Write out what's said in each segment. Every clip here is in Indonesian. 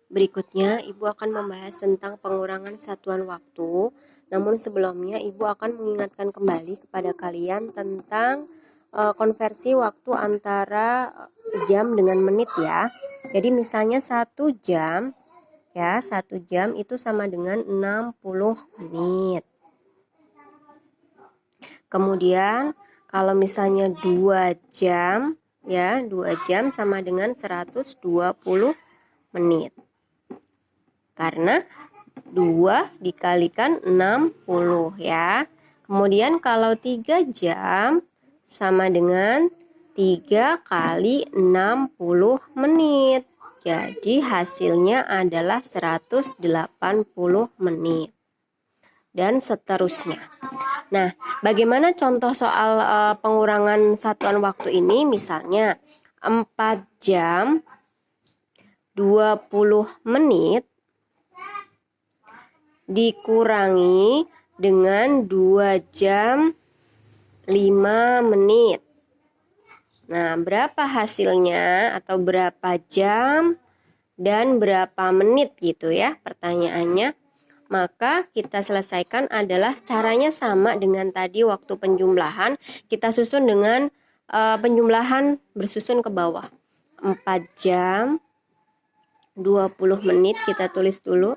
Berikutnya, Ibu akan membahas tentang pengurangan satuan waktu. Namun sebelumnya, Ibu akan mengingatkan kembali kepada kalian tentang konversi waktu antara jam dengan menit ya. Jadi misalnya 1 jam, ya 1 jam itu sama dengan 60 menit. Kemudian kalau misalnya 2 jam, ya 2 jam sama dengan 120 menit. Karena 2 dikalikan 60 ya. Kemudian kalau 3 jam sama dengan 3 kali 60 menit. Jadi hasilnya adalah 180 menit. Dan seterusnya. Nah, bagaimana contoh soal pengurangan satuan waktu ini? Misalnya 4 jam 20 menit dikurangi dengan 2 jam 5 menit. Nah, berapa hasilnya atau berapa jam dan berapa menit gitu ya pertanyaannya. Maka kita selesaikan adalah caranya sama dengan tadi waktu penjumlahan. Kita susun dengan penjumlahan bersusun ke bawah. 4 jam 20 menit kita tulis dulu.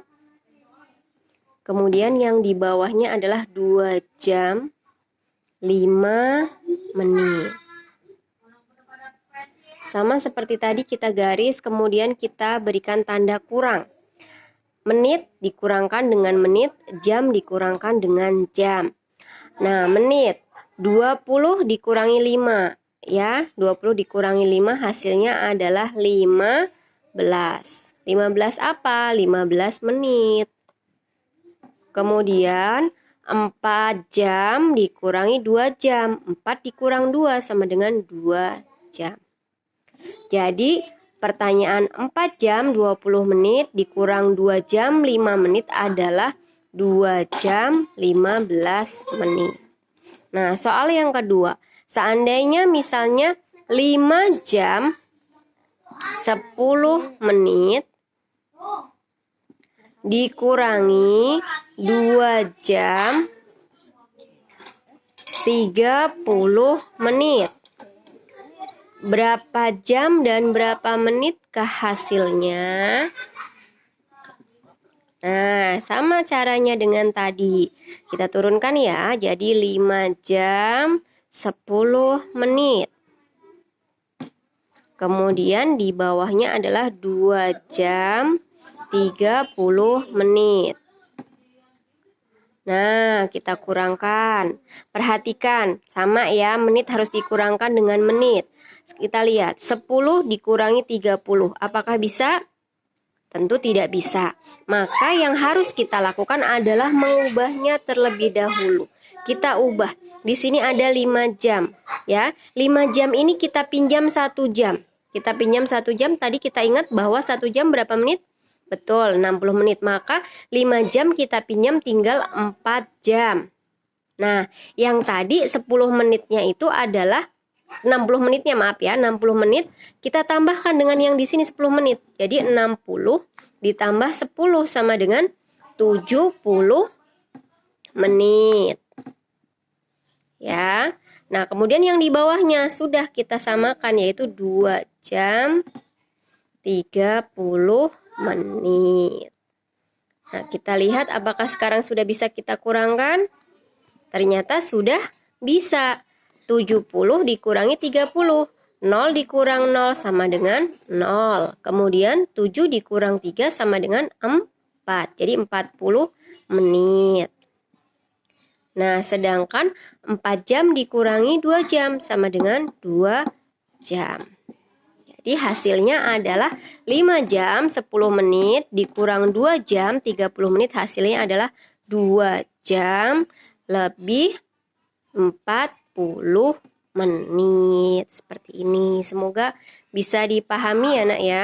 Kemudian yang di bawahnya adalah 2 jam 5 menit. Sama seperti tadi kita garis, kemudian kita berikan tanda kurang. Menit dikurangkan dengan menit, jam dikurangkan dengan jam. Nah, menit 20 dikurangi 5 ya. 20 dikurangi 5 hasilnya adalah 15. 15 apa? 15 menit. Kemudian 4 jam dikurangi 2 jam. 4 dikurang 2 sama dengan 2 jam. Jadi pertanyaan 4 jam 20 menit dikurang 2 jam 5 menit adalah 2 jam 15 menit. Nah, soal yang kedua. Seandainya misalnya 5 jam 10 menit dikurangi 2 jam 30 menit. Berapa jam dan berapa menitkah hasilnya? Nah, sama caranya dengan tadi. Kita turunkan ya, jadi 5 jam 10 menit. Kemudian di bawahnya adalah 2 jam 30 menit. Nah, kita kurangkan. Perhatikan, sama ya, menit harus dikurangkan dengan menit. Kita lihat, 10 dikurangi 30. Apakah bisa? Tentu tidak bisa. Maka yang harus kita lakukan adalah mengubahnya terlebih dahulu. Kita ubah. Di sini ada 5 jam, ya. 5 jam ini kita pinjam 1 jam. Kita pinjam 1 jam, tadi kita ingat bahwa 1 jam berapa menit? Betul, 60 menit. Maka 5 jam kita pinjam tinggal 4 jam. Nah, yang tadi 10 menitnya itu adalah 60 menitnya, maaf ya, 60 menit. Kita tambahkan dengan yang di sini 10 menit. Jadi 60 ditambah 10 sama dengan 70 menit. Ya. Nah, kemudian yang di bawahnya sudah kita samakan yaitu 2 jam 30 menit. Nah, kita lihat apakah sekarang sudah bisa kita kurangkan? Ternyata sudah bisa. 70 dikurangi 30. 0 dikurang 0 sama dengan 0. Kemudian 7 dikurang 3 sama dengan 4. Jadi 40 menit. Nah, sedangkan 4 jam dikurangi 2 jam sama dengan 2 jam. Jadi hasilnya adalah 5 jam 10 menit dikurang 2 jam 30 menit. Hasilnya adalah 2 jam lebih 40 menit. Seperti ini. Semoga bisa dipahami ya nak ya.